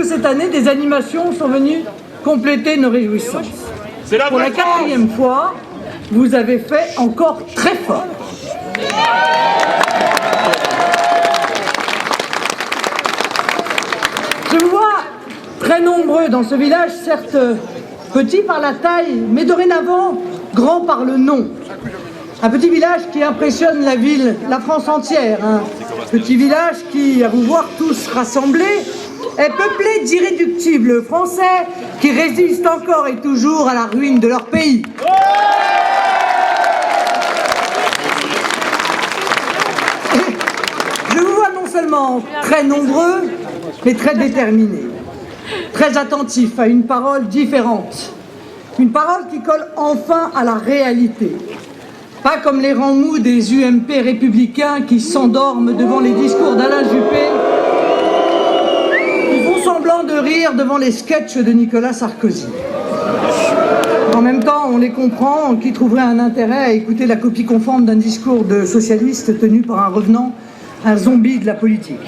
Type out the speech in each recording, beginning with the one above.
que cette année, des animations sont venues compléter nos réjouissances. Pour la 4e fois, vous avez fait encore très fort. Je vous vois très nombreux dans ce village, certes petit par la taille, mais dorénavant grand par le nom. Un petit village qui impressionne la ville, la France entière. Un petit village qui, à vous voir tous rassemblés, est peuplé d'irréductibles Français qui résistent encore et toujours à la ruine de leur pays. Je vous vois non seulement très nombreux, mais très déterminés, très attentifs à une parole différente, une parole qui colle enfin à la réalité. Pas comme les rangs mous des UMP républicains qui s'endorment devant les discours d'Alain Juppé, qui font semblant de rire devant les sketchs de Nicolas Sarkozy. En même temps, on les comprend, qui trouverait un intérêt à écouter la copie conforme d'un discours de socialiste tenu par un revenant, un zombie de la politique.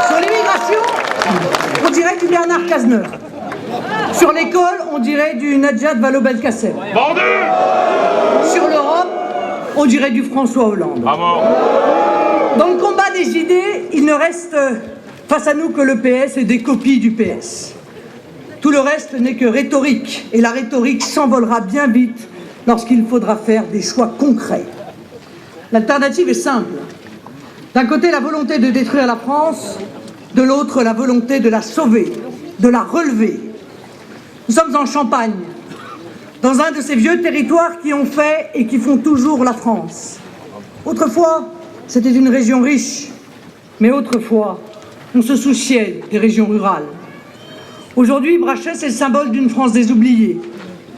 Sur l'immigration, on dirait du Bernard Cazeneuve. Sur l'école, on dirait du Najat Vallaud-Belkacem. Sur l'Europe, on dirait du François Hollande. Bravo. Dans le combat des idées, il ne reste face à nous que le PS et des copies du PS. Tout le reste n'est que rhétorique, et la rhétorique s'envolera bien vite lorsqu'il faudra faire des choix concrets. L'alternative est simple. D'un côté, la volonté de détruire la France, de l'autre, la volonté de la sauver, de la relever. Nous sommes en Champagne, dans un de ces vieux territoires qui ont fait et qui font toujours la France. Autrefois, c'était une région riche, mais autrefois, on se souciait des régions rurales. Aujourd'hui, Brachet, c'est le symbole d'une France des oubliés.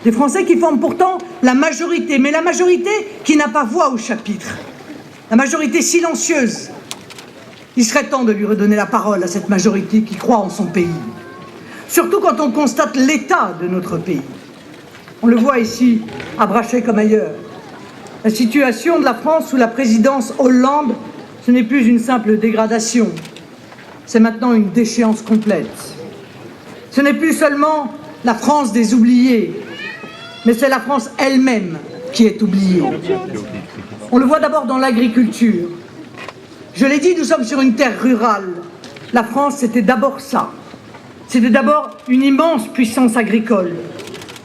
Des Français qui forment pourtant la majorité, mais la majorité qui n'a pas voix au chapitre. La majorité silencieuse. Il serait temps de lui redonner la parole à cette majorité qui croit en son pays. Surtout quand on constate l'état de notre pays. On le voit ici, à Brachet comme ailleurs. La situation de la France sous la présidence Hollande, ce n'est plus une simple dégradation. C'est maintenant une déchéance complète. Ce n'est plus seulement la France des oubliés, mais c'est la France elle-même qui est oubliée. On le voit d'abord dans l'agriculture. Je l'ai dit, nous sommes sur une terre rurale. La France, c'était d'abord ça. C'était d'abord une immense puissance agricole.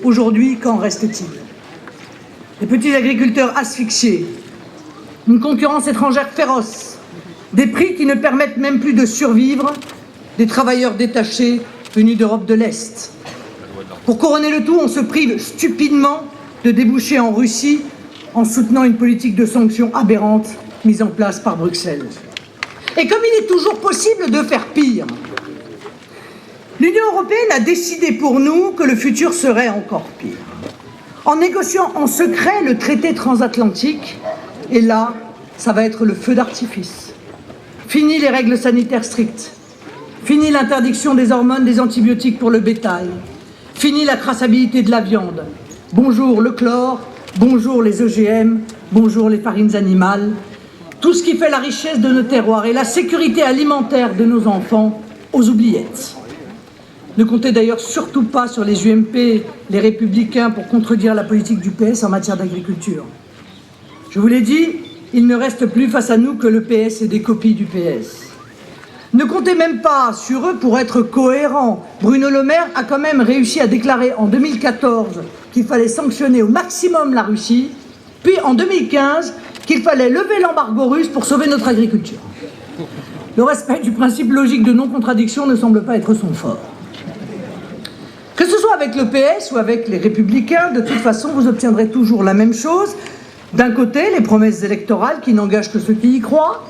Aujourd'hui, qu'en reste-t-il? Des petits agriculteurs asphyxiés, une concurrence étrangère féroce, des prix qui ne permettent même plus de survivre, des travailleurs détachés venus d'Europe de l'Est. Pour couronner le tout, on se prive stupidement de déboucher en Russie en soutenant une politique de sanctions aberrante mise en place par Bruxelles. Et comme il est toujours possible de faire pire, l'Union européenne a décidé pour nous que le futur serait encore pire. En négociant en secret le traité transatlantique, et là, ça va être le feu d'artifice. Fini les règles sanitaires strictes. Fini l'interdiction des hormones, des antibiotiques pour le bétail. Fini la traçabilité de la viande. Bonjour le chlore, bonjour les OGM, bonjour les farines animales. Tout ce qui fait la richesse de nos terroirs et la sécurité alimentaire de nos enfants aux oubliettes. Ne comptez d'ailleurs surtout pas sur les UMP, les Républicains, pour contredire la politique du PS en matière d'agriculture. Je vous l'ai dit, il ne reste plus face à nous que le PS et des copies du PS. Ne comptez même pas sur eux pour être cohérents. Bruno Le Maire a quand même réussi à déclarer en 2014 qu'il fallait sanctionner au maximum la Russie, puis en 2015 qu'il fallait lever l'embargo russe pour sauver notre agriculture. Le respect du principe logique de non-contradiction ne semble pas être son fort. Que ce soit avec le PS ou avec les Républicains, de toute façon, vous obtiendrez toujours la même chose. D'un côté, les promesses électorales qui n'engagent que ceux qui y croient.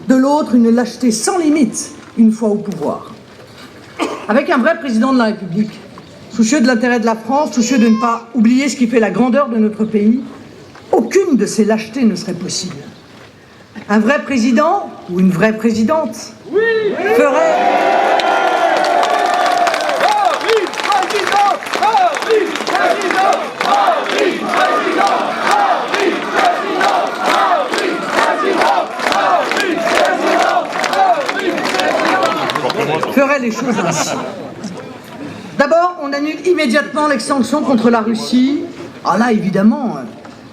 De l'autre, une lâcheté sans limite, une fois au pouvoir. Avec un vrai président de la République, soucieux de l'intérêt de la France, soucieux de ne pas oublier ce qui fait la grandeur de notre pays, aucune de ces lâchetés ne serait possible. Un vrai président, ou une vraie présidente, ferait... ferait les choses ainsi. D'abord, on annule immédiatement les sanctions contre la Russie. Ah là, évidemment,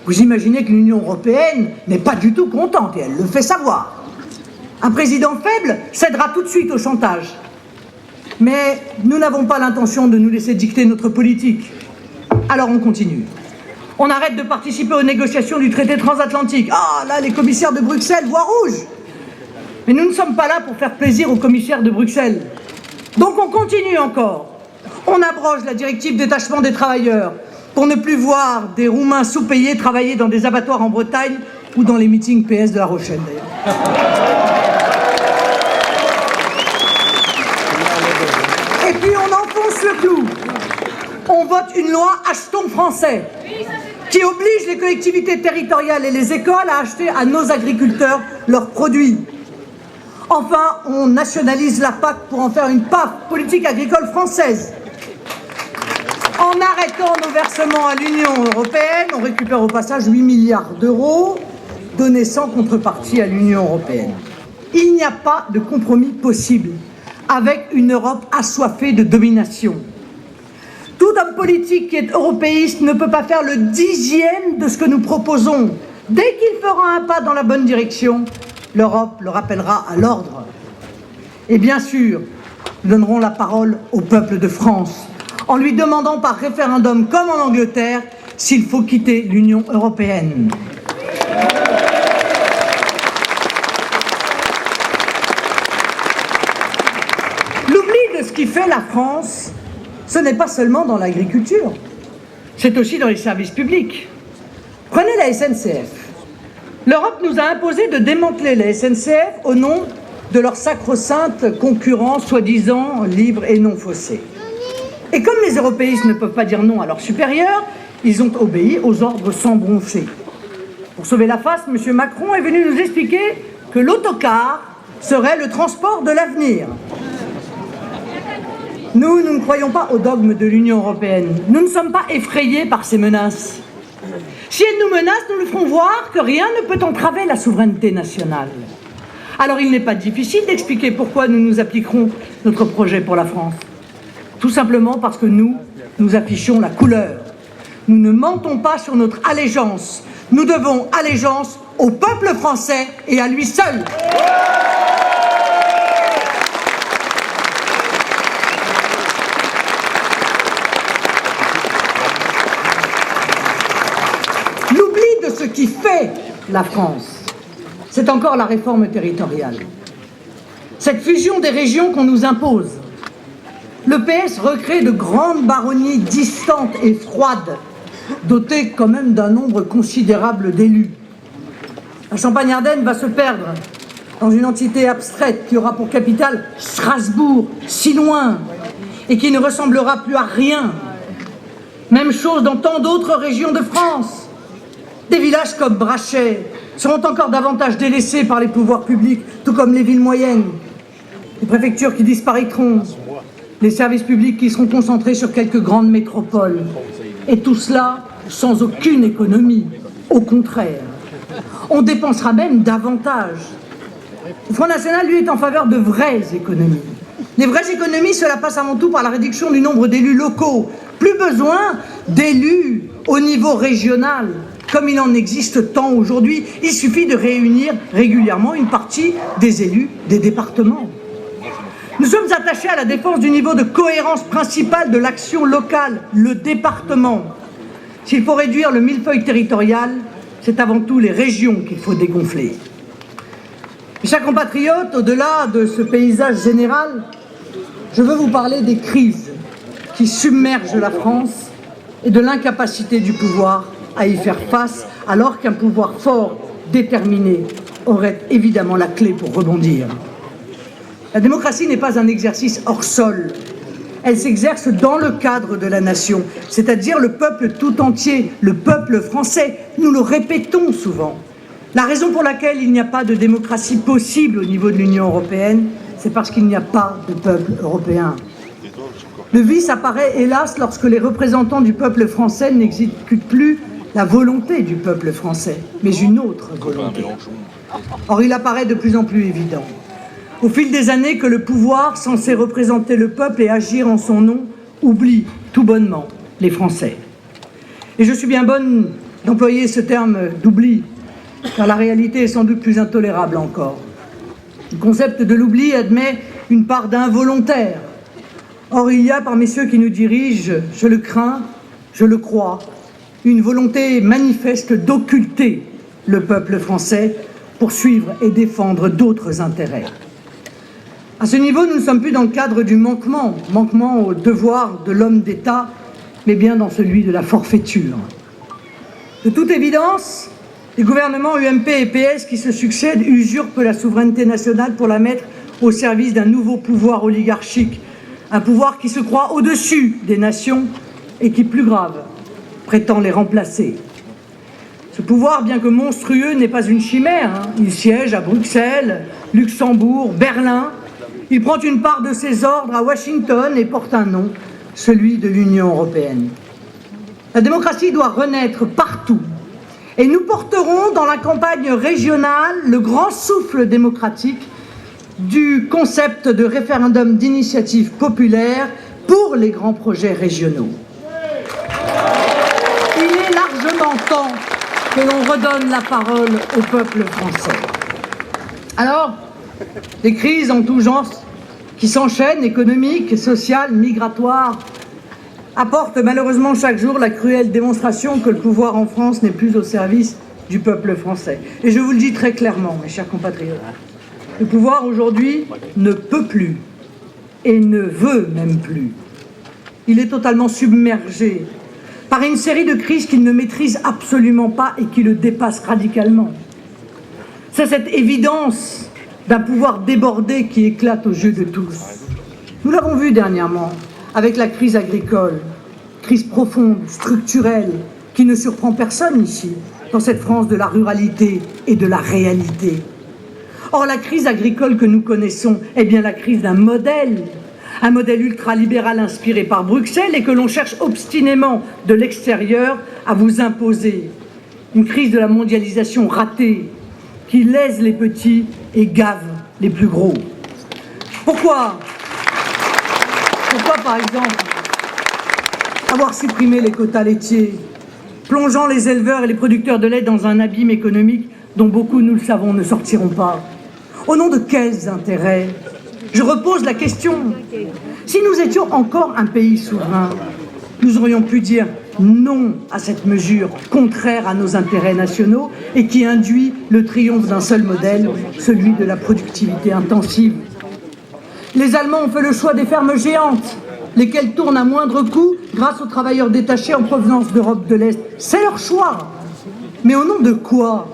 vous imaginez que l'Union européenne n'est pas du tout contente, et elle le fait savoir. Un président faible cédera tout de suite au chantage. Mais nous n'avons pas l'intention de nous laisser dicter notre politique. Alors on continue. On arrête de participer aux négociations du traité transatlantique. Ah, là, les commissaires de Bruxelles voient rouge. Mais nous ne sommes pas là pour faire plaisir aux commissaires de Bruxelles. Donc on continue encore. On abroge la directive détachement des travailleurs pour ne plus voir des Roumains sous-payés travailler dans des abattoirs en Bretagne ou dans les meetings PS de La Rochelle, d'ailleurs. Et puis on enfonce le clou. On vote une loi achetons français qui oblige les collectivités territoriales et les écoles à acheter à nos agriculteurs leurs produits. Enfin, on nationalise la PAC pour en faire une PAF, politique agricole française. En arrêtant nos versements à l'Union européenne, on récupère au passage 8 milliards d'euros donnés sans contrepartie à l'Union européenne. Il n'y a pas de compromis possible avec une Europe assoiffée de domination. Tout homme politique qui est européiste ne peut pas faire le 10e de ce que nous proposons. Dès qu'il fera un pas dans la bonne direction, l'Europe le rappellera à l'ordre. Et bien sûr, nous donnerons la parole au peuple de France, en lui demandant par référendum, comme en Angleterre, s'il faut quitter l'Union européenne. L'oubli de ce qui fait la France, ce n'est pas seulement dans l'agriculture, c'est aussi dans les services publics. Prenez la SNCF. L'Europe nous a imposé de démanteler la SNCF au nom de leur sacro-sainte concurrence soi-disant libre et non faussée. Et comme les européistes ne peuvent pas dire non à leurs supérieurs, ils ont obéi aux ordres sans broncher. Pour sauver la face, M. Macron est venu nous expliquer que l'autocar serait le transport de l'avenir. Nous ne croyons pas au dogme de l'Union européenne. Nous ne sommes pas effrayés par ces menaces. Si elles nous menacent, nous lui ferons voir que rien ne peut entraver la souveraineté nationale. Alors il n'est pas difficile d'expliquer pourquoi nous appliquerons notre projet pour la France. Tout simplement parce que nous affichons la couleur. Nous ne mentons pas sur notre allégeance. Nous devons allégeance au peuple français et à lui seul. Ce qui fait la France, c'est encore la réforme territoriale. Cette fusion des régions qu'on nous impose. Le PS recrée de grandes baronnies distantes et froides, dotées quand même d'un nombre considérable d'élus. La Champagne-Ardenne va se perdre dans une entité abstraite qui aura pour capitale Strasbourg, si loin, et qui ne ressemblera plus à rien. Même chose dans tant d'autres régions de France. Des villages comme Brachet seront encore davantage délaissés par les pouvoirs publics, tout comme les villes moyennes. Les préfectures qui disparaîtront, les services publics qui seront concentrés sur quelques grandes métropoles. Et tout cela sans aucune économie. Au contraire, on dépensera même davantage. Le Front National, lui, est en faveur de vraies économies. Les vraies économies, cela passe avant tout par la réduction du nombre d'élus locaux. Plus besoin d'élus au niveau régional. Comme il en existe tant aujourd'hui, il suffit de réunir régulièrement une partie des élus des départements. Nous sommes attachés à la défense du niveau de cohérence principale de l'action locale, le département. S'il faut réduire le millefeuille territorial, c'est avant tout les régions qu'il faut dégonfler. Mes chers compatriotes, au-delà de ce paysage général, je veux vous parler des crises qui submergent la France et de l'incapacité du pouvoir à y faire face, alors qu'un pouvoir fort, déterminé, aurait évidemment la clé pour rebondir. La démocratie n'est pas un exercice hors sol. Elle s'exerce dans le cadre de la nation, c'est-à-dire le peuple tout entier, le peuple français. Nous le répétons souvent. La raison pour laquelle il n'y a pas de démocratie possible au niveau de l'Union européenne, c'est parce qu'il n'y a pas de peuple européen. Le vice apparaît, hélas, lorsque les représentants du peuple français n'exécutent plus la volonté du peuple français, mais une autre volonté. Or, il apparaît de plus en plus évident. au fil des années, que le pouvoir, censé représenter le peuple et agir en son nom, oublie tout bonnement les Français. Et je suis bien bonne d'employer ce terme d'oubli, car la réalité est sans doute plus intolérable encore. Le concept de l'oubli admet une part d'involontaire. Or, il y a parmi ceux qui nous dirigent, je le crains, je le crois, une volonté manifeste d'occulter le peuple français pour suivre et défendre d'autres intérêts. À ce niveau, nous ne sommes plus dans le cadre du manquement au devoir de l'homme d'État, mais bien dans celui de la forfaiture. De toute évidence, les gouvernements UMP et PS qui se succèdent usurpent la souveraineté nationale pour la mettre au service d'un nouveau pouvoir oligarchique, un pouvoir qui se croit au-dessus des nations et qui, plus grave, prétend les remplacer. Ce pouvoir, bien que monstrueux, n'est pas une chimère. Il siège à Bruxelles, Luxembourg, Berlin. Il prend une part de ses ordres à Washington et porte un nom, celui de l'Union européenne. La démocratie doit renaître partout. Et nous porterons dans la campagne régionale le grand souffle démocratique du concept de référendum d'initiative populaire pour les grands projets régionaux. Il est largement temps que l'on redonne la parole au peuple français. Alors, des crises en tous genres qui s'enchaînent, économiques, sociales, migratoires, apportent malheureusement chaque jour la cruelle démonstration que le pouvoir en France n'est plus au service du peuple français. Et je vous le dis très clairement, mes chers compatriotes, le pouvoir aujourd'hui ne peut plus et ne veut même plus. Il est totalement submergé par une série de crises qu'il ne maîtrise absolument pas et qui le dépassent radicalement. C'est cette évidence d'un pouvoir débordé qui éclate aux yeux de tous. Nous l'avons vu dernièrement avec la crise agricole, crise profonde, structurelle, qui ne surprend personne ici, dans cette France de la ruralité et de la réalité. Or, la crise agricole que nous connaissons est bien la crise d'un modèle, un modèle ultralibéral inspiré par Bruxelles et que l'on cherche obstinément de l'extérieur à vous imposer. Une crise de la mondialisation ratée qui lèse les petits et gave les plus gros. Pourquoi, par exemple, avoir supprimé les quotas laitiers, plongeant les éleveurs et les producteurs de lait dans un abîme économique dont beaucoup, nous le savons, ne sortiront pas? Au nom de quels intérêts? Je repose la question. Si nous étions encore un pays souverain, nous aurions pu dire non à cette mesure contraire à nos intérêts nationaux et qui induit le triomphe d'un seul modèle, celui de la productivité intensive. Les Allemands ont fait le choix des fermes géantes, lesquelles tournent à moindre coût grâce aux travailleurs détachés en provenance d'Europe de l'Est. C'est leur choix. Mais au nom de quoi?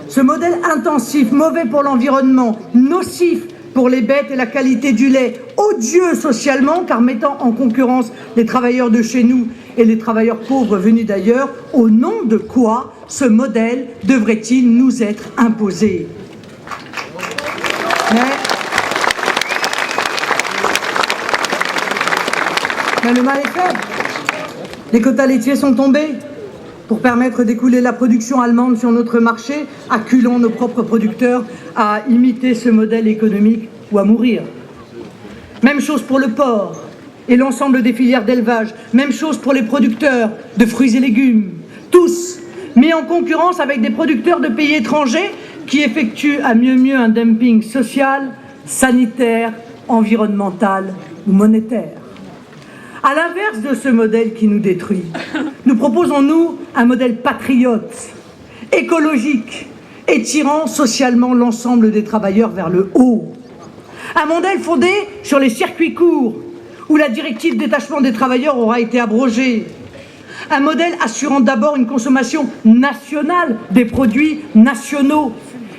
Ce modèle intensif, mauvais pour l'environnement, nocif pour les bêtes et la qualité du lait, odieux socialement car mettant en concurrence les travailleurs de chez nous et les travailleurs pauvres venus d'ailleurs, au nom de quoi ce modèle devrait-il nous être imposé? Mais le mal est fait. Les quotas laitiers sont tombés pour permettre d'écouler la production allemande sur notre marché, acculant nos propres producteurs à imiter ce modèle économique ou à mourir. Même chose pour le porc et l'ensemble des filières d'élevage. Même chose pour les producteurs de fruits et légumes. Tous mis en concurrence avec des producteurs de pays étrangers qui effectuent à mieux un dumping social, sanitaire, environnemental ou monétaire. À l'inverse de ce modèle qui nous détruit, nous proposons, nous, un modèle patriote, écologique, étirant socialement l'ensemble des travailleurs vers le haut. Un modèle fondé sur les circuits courts, où la directive détachement des travailleurs aura été abrogée. Un modèle assurant d'abord une consommation nationale des produits nationaux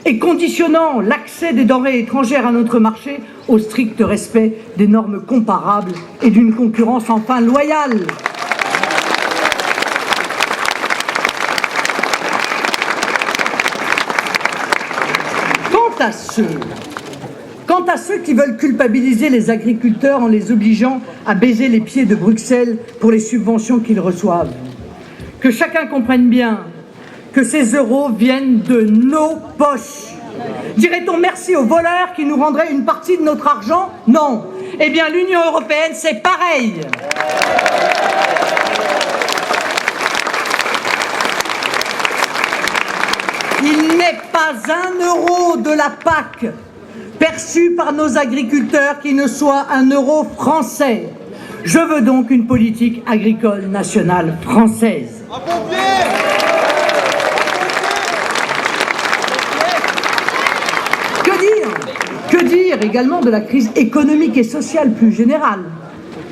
et conditionnant l'accès des denrées étrangères à notre marché au strict respect des normes comparables et d'une concurrence enfin loyale. Quant à ceux qui veulent culpabiliser les agriculteurs en les obligeant à baiser les pieds de Bruxelles pour les subventions qu'ils reçoivent, que chacun comprenne bien que ces euros viennent de nos poches Dirait-on merci aux voleurs qui nous rendraient une partie de notre argent? Non. Eh bien, l'Union européenne, c'est pareil. Il n'est pas un euro de la PAC perçu par nos agriculteurs qui ne soit un euro français. Je veux donc une politique agricole nationale française. Que dire également de la crise économique et sociale plus générale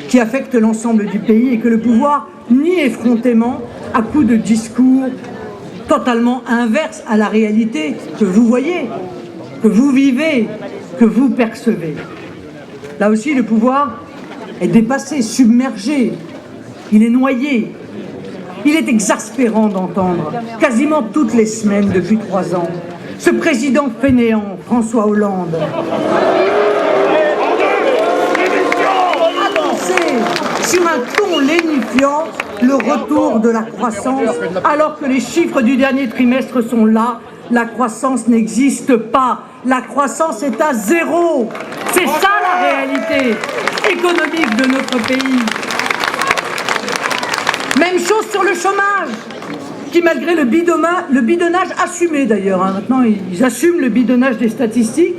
qui affecte l'ensemble du pays et que le pouvoir nie effrontément à coups de discours totalement inverses à la réalité que vous voyez, que vous vivez, que vous percevez. Là aussi, le pouvoir est dépassé, submergé, il est noyé. Il est exaspérant d'entendre, quasiment toutes les semaines depuis 3 ans, ce président fainéant, François Hollande, annoncer sur un ton lénifiant le retour de la croissance, alors que les chiffres du dernier trimestre sont là. La croissance n'existe pas. La croissance est à 0. C'est ça la réalité économique de notre pays. Même chose sur le chômage, qui malgré le bidonnage assumé d'ailleurs, maintenant ils assument le bidonnage des statistiques,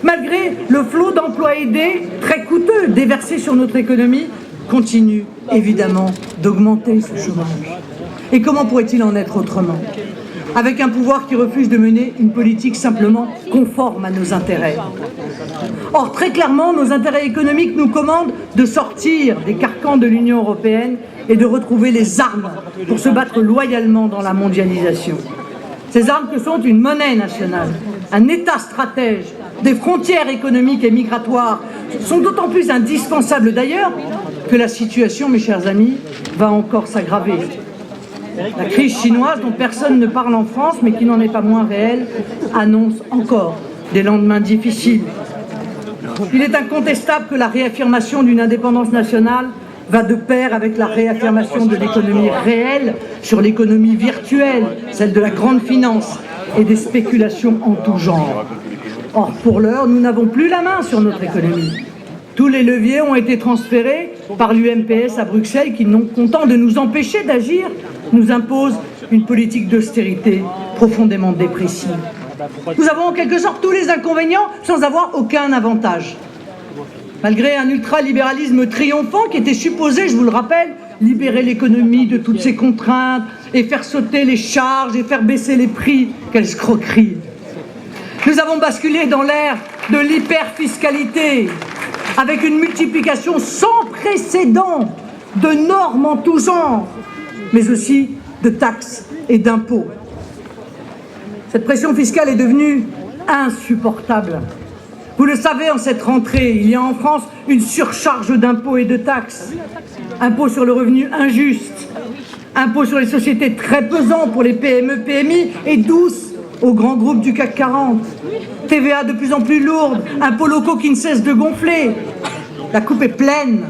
malgré le flot d'emplois aidés très coûteux déversés sur notre économie, continue évidemment d'augmenter ce chômage. Et comment pourrait-il en être autrement ? Avec un pouvoir qui refuse de mener une politique simplement conforme à nos intérêts. Or, très clairement, nos intérêts économiques nous commandent de sortir des carcans de l'Union européenne et de retrouver les armes pour se battre loyalement dans la mondialisation. Ces armes que sont une monnaie nationale, un État stratège, des frontières économiques et migratoires sont d'autant plus indispensables d'ailleurs que la situation, mes chers amis, va encore s'aggraver. La crise chinoise, dont personne ne parle en France, mais qui n'en est pas moins réelle, annonce encore des lendemains difficiles. Il est incontestable que la réaffirmation d'une indépendance nationale va de pair avec la réaffirmation de l'économie réelle sur l'économie virtuelle, celle de la grande finance et des spéculations en tout genre. Or, pour l'heure, nous n'avons plus la main sur notre économie. Tous les leviers ont été transférés par l'UMPS à Bruxelles qui, non content de nous empêcher d'agir, nous impose une politique d'austérité profondément dépressive. Nous avons en quelque sorte tous les inconvénients sans avoir aucun avantage. Malgré un ultralibéralisme triomphant qui était supposé, je vous le rappelle, libérer l'économie de toutes ses contraintes et faire sauter les charges et faire baisser les prix, quelle escroquerie! Nous avons basculé dans l'ère de l'hyperfiscalité, avec une multiplication sans précédent de normes en tout genre, mais aussi de taxes et d'impôts. Cette pression fiscale est devenue insupportable. Vous le savez, en cette rentrée, il y a en France une surcharge d'impôts et de taxes. Impôts sur le revenu injuste, impôts sur les sociétés très pesants pour les PME, PMI et douces aux grands groupes du CAC 40. TVA de plus en plus lourde, impôts locaux qui ne cessent de gonfler. La coupe est pleine,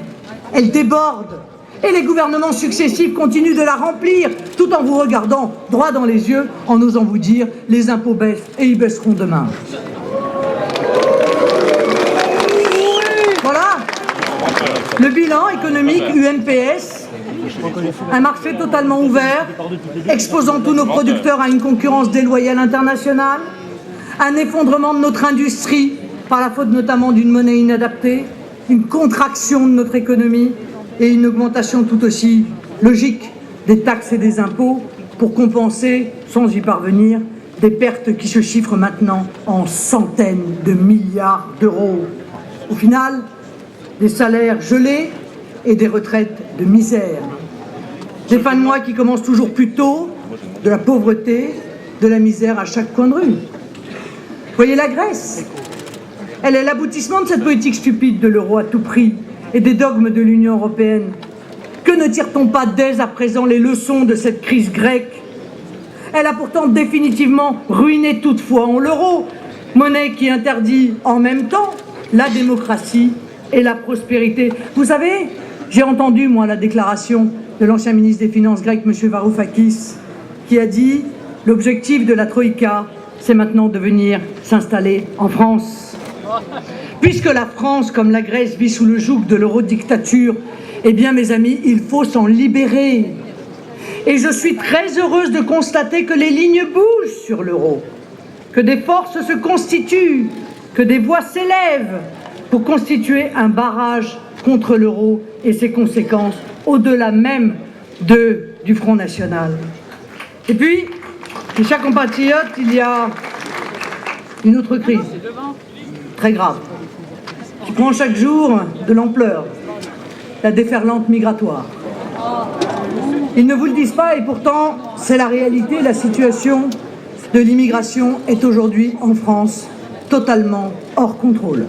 elle déborde. Et les gouvernements successifs continuent de la remplir, tout en vous regardant droit dans les yeux, en osant vous dire « les impôts baissent et ils baisseront demain ». Voilà, le bilan économique UMPS, un marché totalement ouvert, exposant tous nos producteurs à une concurrence déloyale internationale, un effondrement de notre industrie par la faute notamment d'une monnaie inadaptée, une contraction de notre économie et une augmentation tout aussi logique des taxes et des impôts pour compenser, sans y parvenir, des pertes qui se chiffrent maintenant en centaines de milliards d'euros. Au final, des salaires gelés et des retraites de misère. Des fins de mois qui commencent toujours plus tôt, de la pauvreté, de la misère à chaque coin de rue. Voyez la Grèce. Elle est l'aboutissement de cette politique stupide de l'euro à tout prix et des dogmes de l'Union européenne. Que ne tire-t-on pas dès à présent les leçons de cette crise grecque? Elle a pourtant définitivement ruiné toute foi en l'euro, monnaie qui interdit en même temps la démocratie et la prospérité. Vous savez, j'ai entendu, moi, la déclaration de l'ancien ministre des Finances grec, M. Varoufakis, qui a dit « L'objectif de la Troïka c'est maintenant de venir s'installer en France. Puisque la France, comme la Grèce, vit sous le joug de l'eurodictature, eh bien, mes amis, il faut s'en libérer. Et je suis très heureuse de constater que les lignes bougent sur l'euro, que des forces se constituent, que des voix s'élèvent pour constituer un barrage contre l'euro et ses conséquences, au-delà même du Front National. Et puis, mes chers compatriotes, il y a une autre crise, très grave, qui prend chaque jour de l'ampleur, la déferlante migratoire. Ils ne vous le disent pas et pourtant, c'est la réalité. La situation de l'immigration est aujourd'hui en France totalement hors contrôle.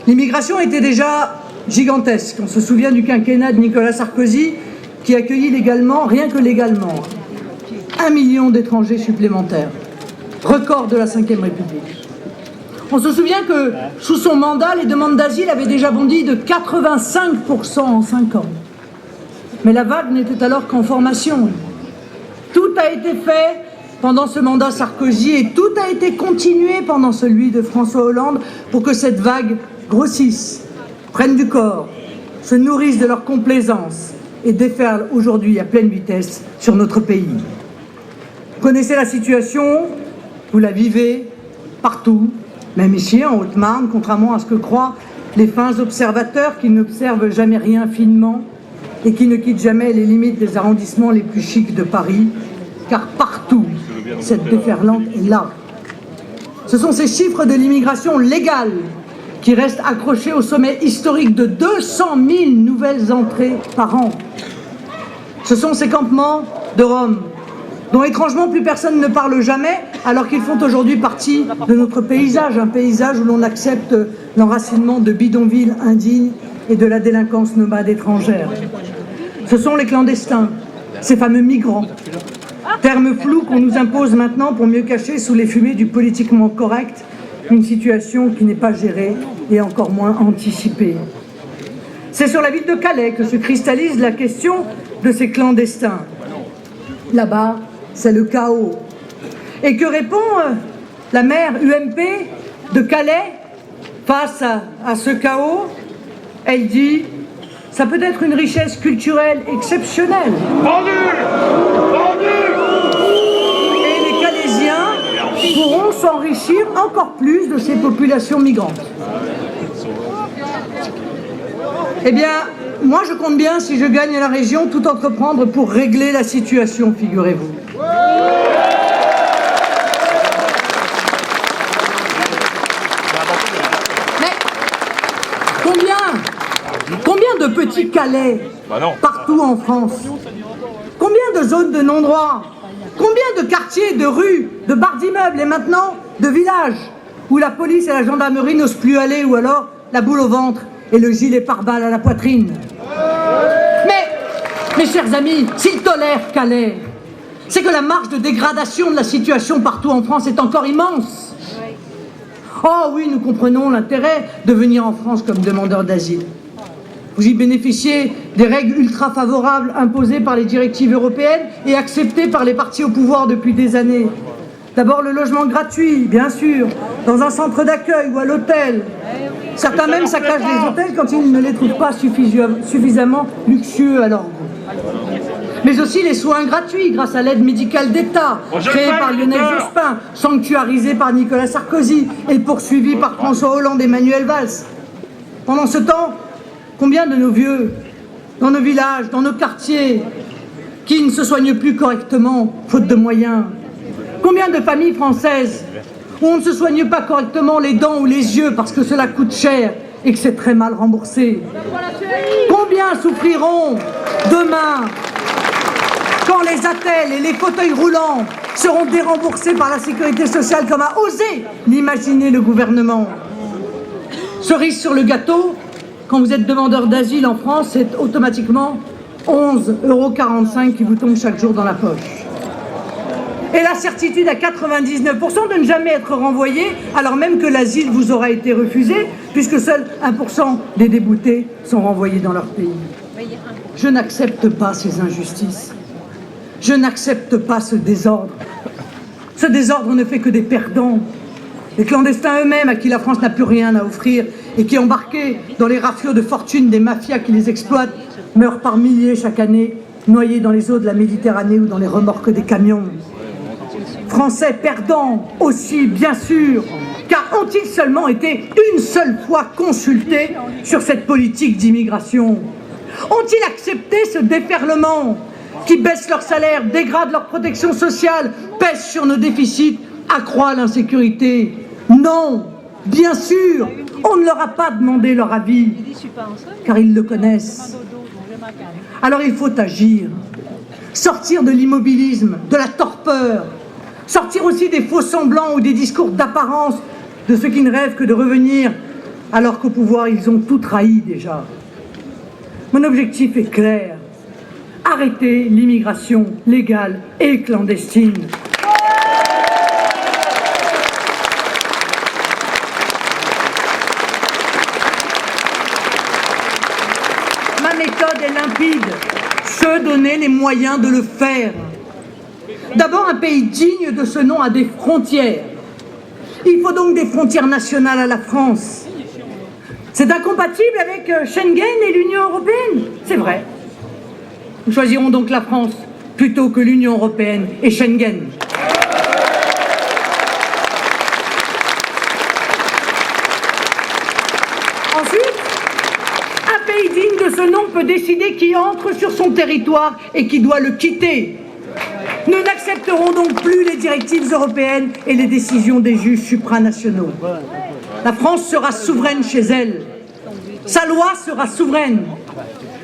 L'immigration était déjà gigantesque. On se souvient du quinquennat de Nicolas Sarkozy qui accueillit légalement, rien que légalement, 1 million d'étrangers supplémentaires. Record de la Ve République. On se souvient que sous son mandat, les demandes d'asile avaient déjà bondi de 85% en 5 ans. Mais la vague n'était alors qu'en formation. Tout a été fait pendant ce mandat Sarkozy et tout a été continué pendant celui de François Hollande pour que cette vague grossisse, prenne du corps, se nourrisse de leur complaisance et déferle aujourd'hui à pleine vitesse sur notre pays. Vous connaissez la situation, vous la vivez partout, même ici en Haute-Marne, contrairement à ce que croient les fins observateurs qui n'observent jamais rien finement et qui ne quittent jamais les limites des arrondissements les plus chics de Paris, car partout, cette déferlante est là. Ce sont ces chiffres de l'immigration légale qui restent accrochés au sommet historique de 200 000 nouvelles entrées par an. Ce sont ces campements de Rome, dont étrangement plus personne ne parle jamais, alors qu'ils font aujourd'hui partie de notre paysage, un paysage où l'on accepte l'enracinement de bidonvilles indignes et de la délinquance nomade étrangère. Ce sont les clandestins, ces fameux migrants, terme flou qu'on nous impose maintenant pour mieux cacher sous les fumées du politiquement correct une situation qui n'est pas gérée et encore moins anticipée. C'est sur la ville de Calais que se cristallise la question de ces clandestins. Là-bas, c'est le chaos. Et que répond la maire UMP de Calais face à ce chaos? Elle dit: ça peut être une richesse culturelle exceptionnelle. Vendu! Et les Calaisiens pourront s'enrichir encore plus de ces populations migrantes. Eh bien, moi je compte bien, si je gagne la région, tout entreprendre pour régler la situation, figurez-vous. Mais combien de petits Calais partout en France? Combien de zones de non-droit? Combien de quartiers, de rues, de barres d'immeubles et maintenant de villages où la police et la gendarmerie n'osent plus aller, ou alors la boule au ventre et le gilet pare-balles à la poitrine? Mais, mes chers amis, s'ils tolèrent Calais, c'est que la marge de dégradation de la situation partout en France est encore immense. Oh oui, nous comprenons l'intérêt de venir en France comme demandeur d'asile. Vous y bénéficiez des règles ultra favorables imposées par les directives européennes et acceptées par les partis au pouvoir depuis des années. D'abord le logement gratuit, bien sûr, dans un centre d'accueil ou à l'hôtel. Certains même saccagent les hôtels quand ils ne les trouvent pas suffisamment luxueux à leur goût. Mais aussi les soins gratuits grâce à l'aide médicale d'État, créée par Lionel Jospin, sanctuarisée par Nicolas Sarkozy et poursuivie par François Hollande et Manuel Valls. Pendant ce temps, combien de nos vieux, dans nos villages, dans nos quartiers, qui ne se soignent plus correctement, faute de moyens? Combien de familles françaises où on ne se soigne pas correctement les dents ou les yeux parce que cela coûte cher et que c'est très mal remboursé? Combien souffriront demain quand les attelles et les fauteuils roulants seront déremboursés par la sécurité sociale comme a osé l'imaginer le gouvernement? Cerise sur le gâteau, quand vous êtes demandeur d'asile en France, c'est automatiquement 11,45 € qui vous tombent chaque jour dans la poche. Et la certitude à 99% de ne jamais être renvoyé, alors même que l'asile vous aura été refusé, puisque seuls 1% des déboutés sont renvoyés dans leur pays. Je n'accepte pas ces injustices. Je n'accepte pas ce désordre. Ce désordre ne fait que des perdants. Les clandestins eux-mêmes, à qui la France n'a plus rien à offrir et qui, embarqués dans les rafiots de fortune des mafias qui les exploitent, meurent par milliers chaque année, noyés dans les eaux de la Méditerranée ou dans les remorques des camions. Français perdants aussi, bien sûr, car ont-ils seulement été une seule fois consultés sur cette politique d'immigration? Ont-ils accepté ce déferlement qui baisse leur salaire, dégrade leur protection sociale, pèse sur nos déficits, accroît l'insécurité? Non, bien sûr, on ne leur a pas demandé leur avis, car ils le connaissent. Alors il faut agir, sortir de l'immobilisme, de la torpeur, sortir aussi des faux semblants ou des discours d'apparence de ceux qui ne rêvent que de revenir alors qu'au pouvoir ils ont tout trahi déjà. Mon objectif est clair, arrêter l'immigration légale et clandestine. Ma méthode est limpide, se donner les moyens de le faire. D'abord, un pays digne de ce nom a des frontières. Il faut donc des frontières nationales à la France. C'est incompatible avec Schengen et l'Union européenne, c'est vrai. Nous choisirons donc la France plutôt que l'Union européenne et Schengen. Ensuite, un pays digne de ce nom peut décider qui entre sur son territoire et qui doit le quitter. Nous n'accepterons donc plus les directives européennes et les décisions des juges supranationaux. La France sera souveraine chez elle. Sa loi sera souveraine.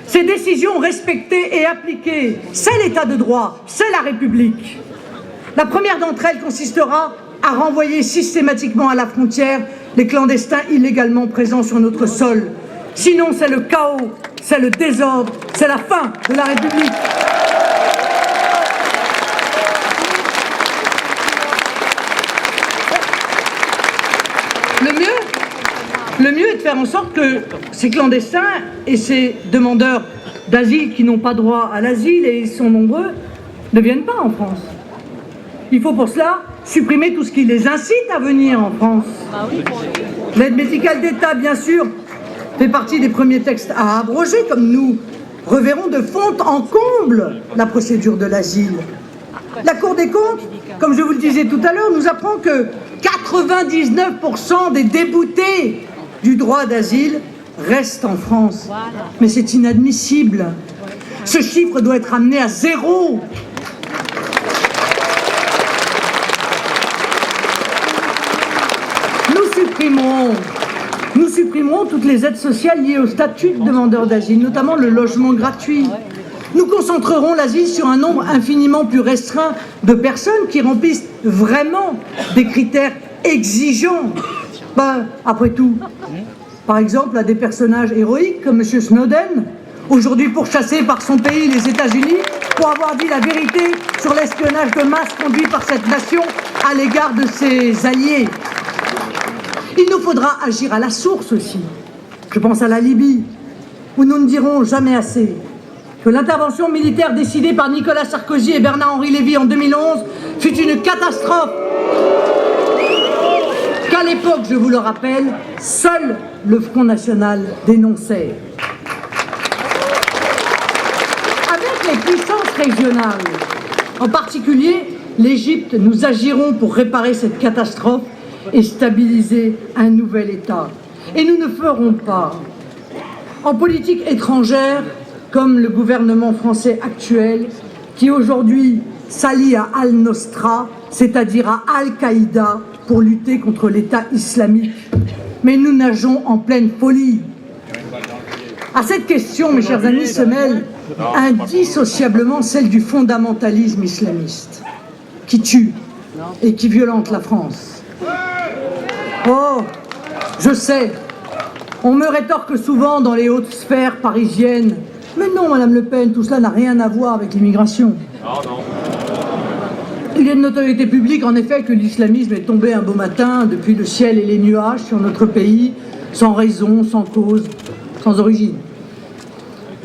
Ses décisions respectées et appliquées. C'est l'état de droit, c'est la République. La première d'entre elles consistera à renvoyer systématiquement à la frontière les clandestins illégalement présents sur notre sol. Sinon, c'est le chaos, c'est le désordre, c'est la fin de la République. Le mieux est de faire en sorte que ces clandestins et ces demandeurs d'asile qui n'ont pas droit à l'asile, et ils sont nombreux, ne viennent pas en France. Il faut pour cela supprimer tout ce qui les incite à venir en France. L'aide médicale d'État, bien sûr, fait partie des premiers textes à abroger, comme nous reverrons de fond en comble la procédure de l'asile. La Cour des comptes, comme je vous le disais tout à l'heure, nous apprend que 99% des déboutés du droit d'asile restent en France. Mais c'est inadmissible. Ce chiffre doit être amené à 0. Nous supprimerons toutes les aides sociales liées au statut de demandeur d'asile, notamment le logement gratuit. Nous concentrerons l'asile sur un nombre infiniment plus restreint de personnes qui remplissent vraiment des critères exigeants. Après tout, par exemple, à des personnages héroïques comme M. Snowden, aujourd'hui pourchassé par son pays, les États-Unis, pour avoir dit la vérité sur l'espionnage de masse conduit par cette nation à l'égard de ses alliés. Il nous faudra agir à la source aussi. Je pense à la Libye, où nous ne dirons jamais assez que l'intervention militaire décidée par Nicolas Sarkozy et Bernard-Henri Lévy en 2011 fut une catastrophe. Qu'à l'époque, je vous le rappelle, seul le Front National dénonçait. Avec les puissances régionales, en particulier l'Égypte, nous agirons pour réparer cette catastrophe et stabiliser un nouvel État. Et nous ne ferons pas, en politique étrangère, comme le gouvernement français actuel, qui aujourd'hui s'allie à Al-Nosra, c'est-à-dire à Al-Qaïda, pour lutter contre l'État islamique. Mais nous nageons en pleine folie. À cette question, mes chers amis, se mêle indissociablement celle du fondamentalisme islamiste, qui tue et qui violente la France. Oh, je sais, on me rétorque souvent dans les hautes sphères parisiennes, mais non, Madame Le Pen, tout cela n'a rien à voir avec l'immigration. Il est de notoriété publique, en effet, que l'islamisme est tombé un beau matin depuis le ciel et les nuages sur notre pays, sans raison, sans cause, sans origine.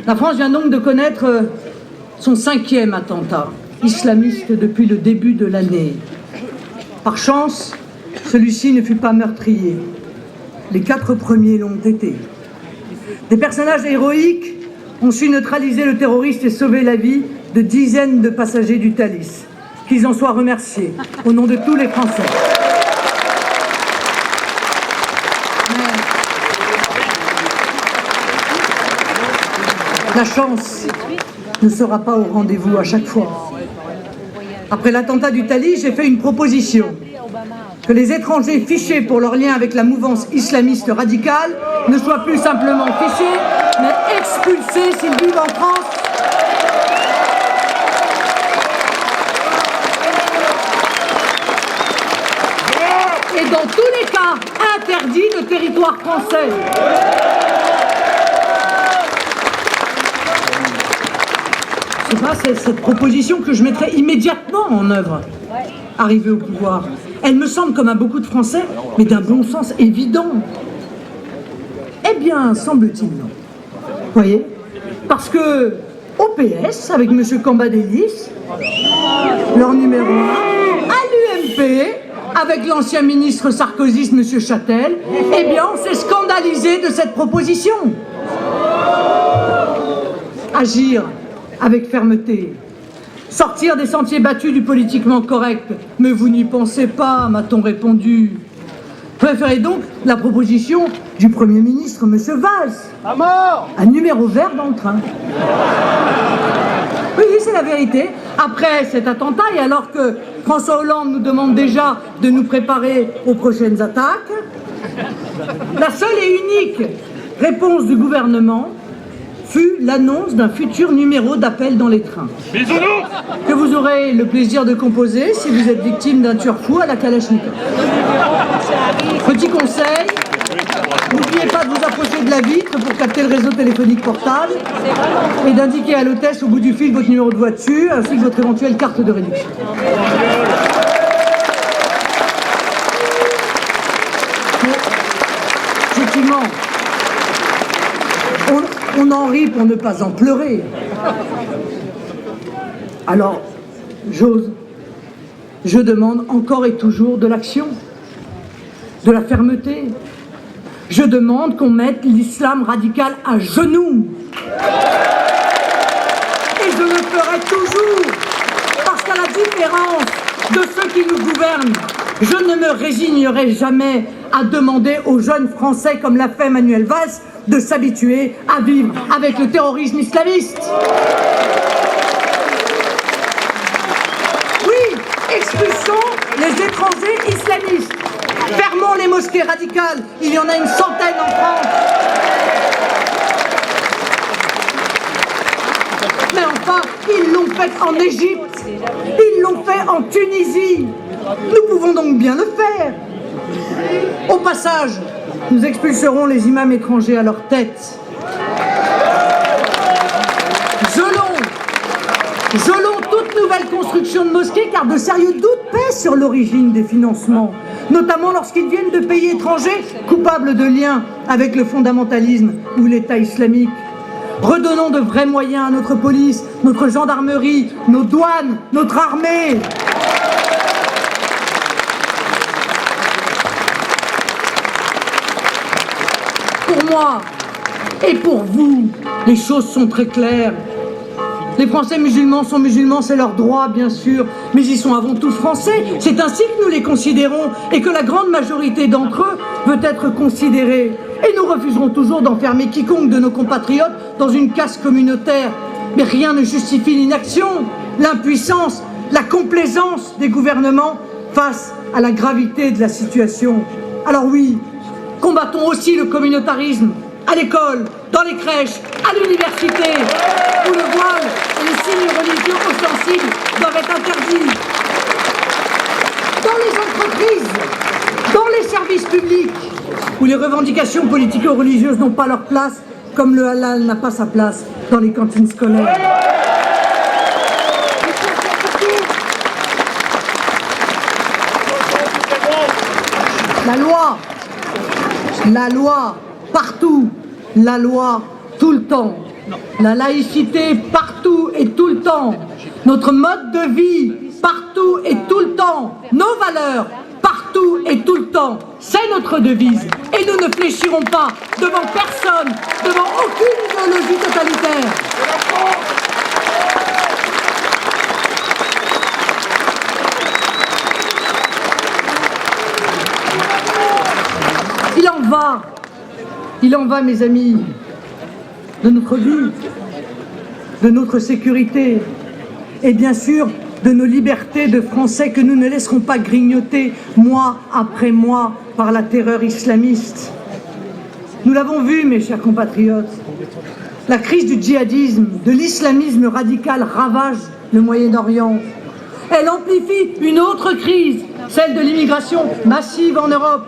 La France vient donc de connaître son 5e attentat islamiste depuis le début de l'année. Par chance, celui-ci ne fut pas meurtrier. Les 4 premiers l'ont été. Des personnages héroïques ont su neutraliser le terroriste et sauver la vie de dizaines de passagers du Thalys. Qu'ils en soient remerciés, au nom de tous les Français. La chance ne sera pas au rendez-vous à chaque fois. Après l'attentat du Thalys, j'ai fait une proposition. Que les étrangers fichés pour leur lien avec la mouvance islamiste radicale ne soient plus simplement fichés, mais expulsés s'ils vivent en France. Et dans tous les cas, interdits de territoire français. C'est cette proposition que je mettrai immédiatement en œuvre, arrivé au pouvoir. Elle me semble, comme à beaucoup de Français, mais d'un bon sens évident. Eh bien, semble-t-il non. Vous voyez? Parce que, au PS, avec M. Cambadélis, leur numéro 1, à l'UMP, avec l'ancien ministre sarkozyste, M. Châtel, eh bien, on s'est scandalisé de cette proposition. Agir avec fermeté. Sortir des sentiers battus du politiquement correct. Mais vous n'y pensez pas, m'a-t-on répondu. Préférez donc la proposition du Premier ministre, M. Valls. À mort! Un numéro vert dans le train. Oui, c'est la vérité. Après cet attentat, et alors que François Hollande nous demande déjà de nous préparer aux prochaines attaques, la seule et unique réponse du gouvernement fut l'annonce d'un futur numéro d'appel dans les trains. Bisounours ! Que vous aurez le plaisir de composer si vous êtes victime d'un tueur fou à la Kalachnikov. Petit conseil, n'oubliez pas de vous approcher de la vitre pour capter le réseau téléphonique portable et d'indiquer à l'hôtesse au bout du fil votre numéro de voiture ainsi que votre éventuelle carte de réduction. Effectivement, on en rit pour ne pas en pleurer. Alors, je demande encore et toujours de l'action, de la fermeté. Je demande qu'on mette l'islam radical à genoux. Et je le ferai toujours, parce qu'à la différence de ceux qui nous gouvernent, je ne me résignerai jamais à demander aux jeunes Français, comme l'a fait Manuel Valls, de s'habituer à vivre avec le terrorisme islamiste. Oui, expulsons les étrangers islamistes. Fermons les mosquées radicales. Il y en a une centaine en France. Mais enfin, ils l'ont fait en Égypte. Ils l'ont fait en Tunisie. Nous pouvons donc bien le faire. Au passage, nous expulserons les imams étrangers à leur tête. Gelons toute nouvelle construction de mosquées, car de sérieux doutes pèsent sur l'origine des financements, notamment lorsqu'ils viennent de pays étrangers coupables de liens avec le fondamentalisme ou l'État islamique. Redonnons de vrais moyens à notre police, notre gendarmerie, nos douanes, notre armée. Pour moi et pour vous, les choses sont très claires. Les Français musulmans sont musulmans, c'est leur droit, bien sûr, mais ils sont avant tout français. C'est ainsi que nous les considérons et que la grande majorité d'entre eux veut être considérée. Et nous refuserons toujours d'enfermer quiconque de nos compatriotes dans une caste communautaire. Mais rien ne justifie l'inaction, l'impuissance, la complaisance des gouvernements face à la gravité de la situation. Alors oui, combattons aussi le communautarisme à l'école, dans les crèches, à l'université, où le voile et les signes religieux ostensibles doivent être interdits. Dans les entreprises, dans les services publics, où les revendications politico-religieuses n'ont pas leur place, comme le halal n'a pas sa place dans les cantines scolaires. La loi, partout, la loi, tout le temps, la laïcité, partout et tout le temps, notre mode de vie, partout et tout le temps, nos valeurs, partout et tout le temps. C'est notre devise. Et nous ne fléchirons pas devant personne, devant aucune idéologie totalitaire. Il en va, mes amis, de notre vie, de notre sécurité et bien sûr de nos libertés de Français que nous ne laisserons pas grignoter mois après mois par la terreur islamiste. Nous l'avons vu, mes chers compatriotes, la crise du djihadisme, de l'islamisme radical ravage le Moyen-Orient. Elle amplifie une autre crise, celle de l'immigration massive en Europe.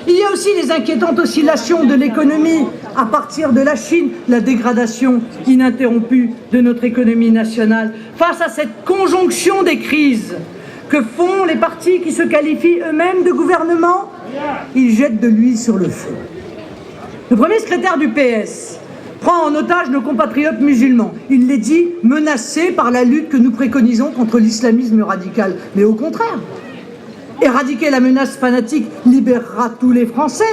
Il y a aussi les inquiétantes oscillations de l'économie à partir de la Chine, la dégradation ininterrompue de notre économie nationale. Face à cette conjonction des crises, que font les partis qui se qualifient eux-mêmes de gouvernement? Ils jettent de l'huile sur le feu. Le premier secrétaire du PS prend en otage nos compatriotes musulmans. Il les dit menacés par la lutte que nous préconisons contre l'islamisme radical. Mais au contraire, éradiquer la menace fanatique libérera tous les Français.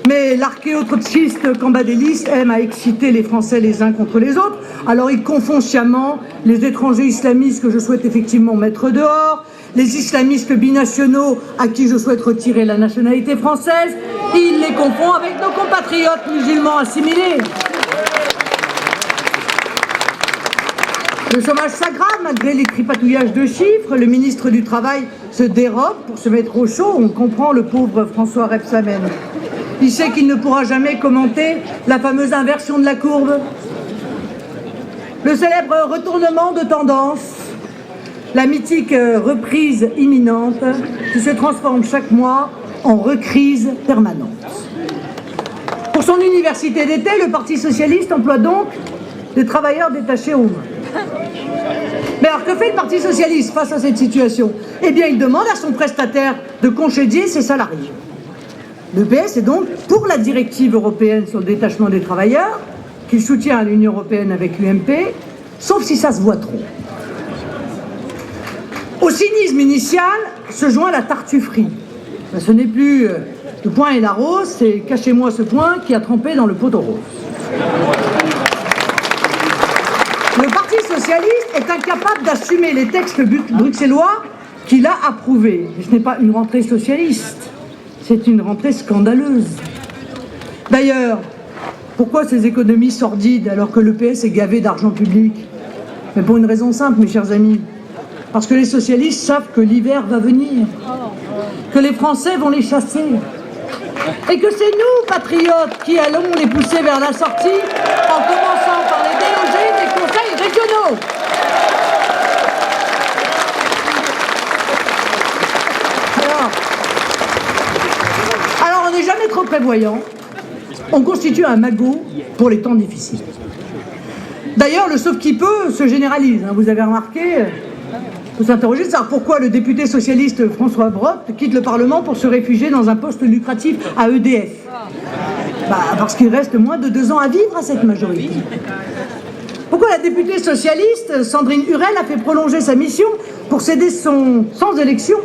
Mais l'archéo-trotskiste cambadéliste aime à exciter les Français les uns contre les autres. Alors il confond sciemment les étrangers islamistes que je souhaite effectivement mettre dehors, les islamistes binationaux à qui je souhaite retirer la nationalité française. Il les confond avec nos compatriotes musulmans assimilés. Le chômage s'aggrave malgré les tripatouillages de chiffres. Le ministre du Travail se dérobe pour se mettre au chaud. On comprend le pauvre François Rebsamen. Il sait qu'il ne pourra jamais commenter la fameuse inversion de la courbe. Le célèbre retournement de tendance, la mythique reprise imminente qui se transforme chaque mois en recrise permanente. Pour son université d'été, le Parti socialiste emploie donc des travailleurs détachés aux mains. Mais alors que fait le Parti socialiste face à cette situation? Eh bien, il demande à son prestataire de congédier ses salariés. Le PS est donc pour la directive européenne sur le détachement des travailleurs, qu'il soutient à l'Union européenne avec l'UMP, sauf si ça se voit trop. Au cynisme initial se joint la tartufferie. Ce n'est plus le point et la rose, c'est cachez-moi ce point qui a trempé dans le pot de rose. Le Parti socialiste est incapable d'assumer les textes bruxellois qu'il a approuvés. Et ce n'est pas une rentrée socialiste, c'est une rentrée scandaleuse. D'ailleurs, pourquoi ces économies sordides alors que le PS est gavé d'argent public? Mais pour une raison simple, mes chers amis. Parce que les socialistes savent que l'hiver va venir, que les Français vont les chasser, et que c'est nous, patriotes, qui allons les pousser vers la sortie, en commençant par les déloger des conseils régionaux. Alors on n'est jamais trop prévoyant, on constitue un magot pour les temps difficiles. D'ailleurs, le sauf qui peut se généralise, vous avez remarqué. Il faut s'interroger de savoir pourquoi le député socialiste François Brottes quitte le Parlement pour se réfugier dans un poste lucratif à EDF. Parce qu'il reste moins de 2 ans à vivre à cette majorité. Pourquoi la députée socialiste Sandrine Hurel a fait prolonger sa mission pour céder sans élection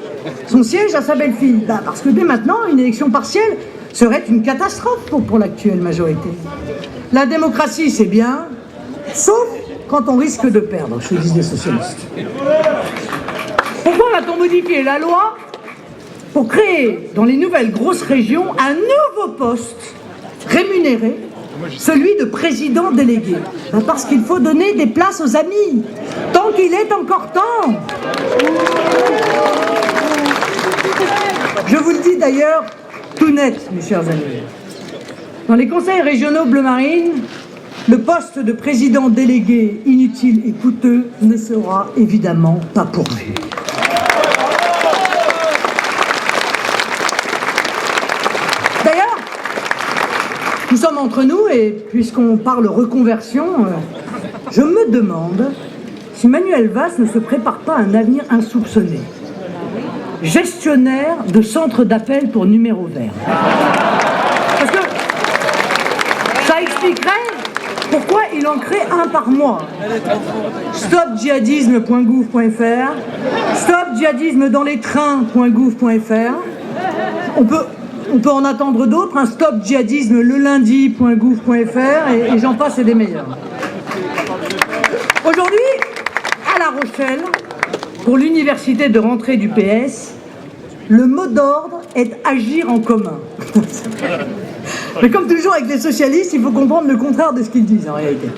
son siège à sa belle-fille? Parce que dès maintenant, une élection partielle serait une catastrophe pour l'actuelle majorité. La démocratie, c'est bien, sauf quand on risque de perdre, je dis des socialistes. Pourquoi va-t-on modifier la loi pour créer dans les nouvelles grosses régions un nouveau poste rémunéré, celui de président délégué? Parce qu'il faut donner des places aux amis, tant qu'il est encore temps. Je vous le dis d'ailleurs tout net, mes chers amis. Dans les conseils régionaux bleu marine, le poste de président délégué inutile et coûteux ne sera évidemment pas pourvu. D'ailleurs, nous sommes entre nous et puisqu'on parle reconversion, je me demande si Manuel Valls ne se prépare pas un avenir insoupçonné. Gestionnaire de centre d'appel pour numéro vert. Parce que ça expliquerait pourquoi il il en crée un par mois. Stopdjihadisme.gouv.fr, stopdjihadisme-dans-les-trains.gouv.fr. On peut en attendre d'autres, un stopdjihadisme-le-lundi.gouv.fr et j'en passe et des meilleurs. Aujourd'hui, à La Rochelle, pour l'université de rentrée du PS, le mot d'ordre est agir en commun. Mais comme toujours avec les socialistes, il faut comprendre le contraire de ce qu'ils disent en réalité.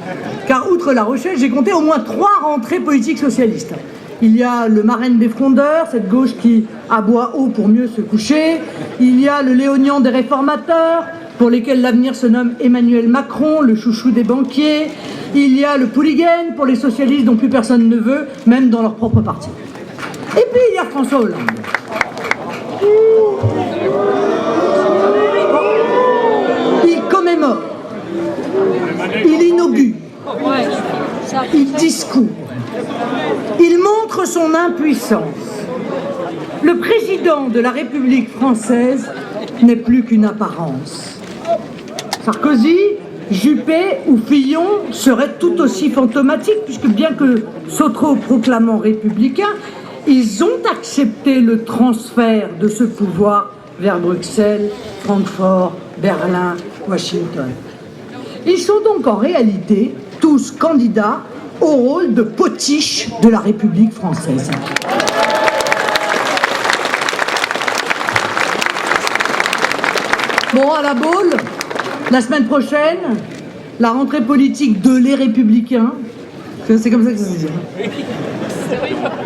Car outre La Rochelle, j'ai compté au moins 3 rentrées politiques socialistes. Il y a le Marraine des frondeurs, cette gauche qui aboie haut pour mieux se coucher. Il y a le Léognan des réformateurs, pour lesquels l'avenir se nomme Emmanuel Macron, le chouchou des banquiers. Il y a le Pouliguen, pour les socialistes dont plus personne ne veut, même dans leur propre parti. Et puis il y a François Hollande. Il commémore, il inaugure, il discourt, il montre son impuissance. Le président de la République française n'est plus qu'une apparence. Sarkozy, Juppé ou Fillon seraient tout aussi fantomatiques, puisque bien que s'auto-proclamant républicains, ils ont accepté le transfert de ce pouvoir vers Bruxelles, Francfort, Berlin, Washington. Ils sont donc en réalité tous candidats au rôle de potiche de la République française. Bon, à la Baule, la semaine prochaine, la rentrée politique de Les Républicains, c'est comme ça que ça se dit.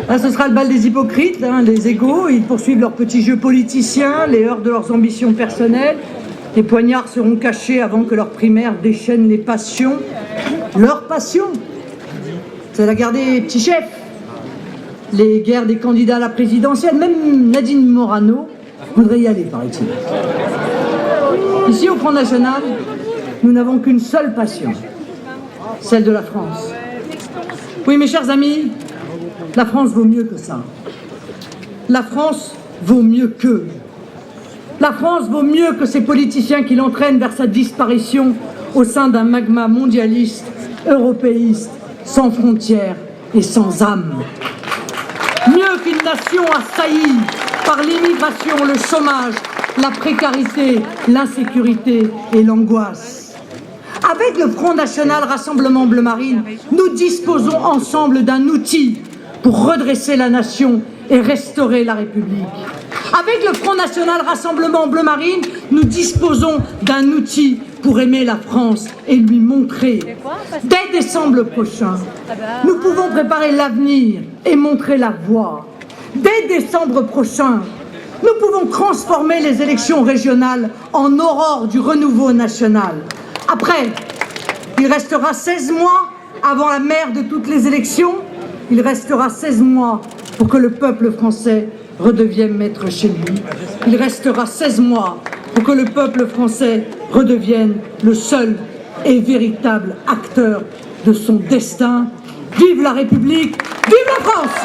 Là, ce sera le bal des hypocrites, les égaux, ils poursuivent leurs petits jeux politiciens, les heurts de leurs ambitions personnelles. Les poignards seront cachés avant que leur primaire déchaîne les passions. Leur passion, c'est la guerre des petits chefs, les guerres des candidats à la présidentielle. Même Nadine Morano voudrait y aller, paraît-il. Ici, au Front National, nous n'avons qu'une seule passion, celle de la France. Oui, mes chers amis, la France vaut mieux que ça. La France vaut mieux que. La France vaut mieux que ces politiciens qui l'entraînent vers sa disparition au sein d'un magma mondialiste, européiste, sans frontières et sans âme. Mieux qu'une nation assaillie par l'immigration, le chômage, la précarité, l'insécurité et l'angoisse. Avec le Front National Rassemblement Bleu Marine, nous disposons ensemble d'un outil pour redresser la nation et restaurer la République. Avec le Front National Rassemblement Bleu Marine, nous disposons d'un outil pour aimer la France et lui montrer. Dès décembre prochain, nous pouvons préparer l'avenir et montrer la voie. Dès décembre prochain, nous pouvons transformer les élections régionales en aurore du renouveau national. Après, il restera 16 mois avant la mère de toutes les élections. Il restera 16 mois pour que le peuple français redevienne maître chez lui. Il restera 16 mois pour que le peuple français redevienne le seul et véritable acteur de son destin. Vive la République, vive la France!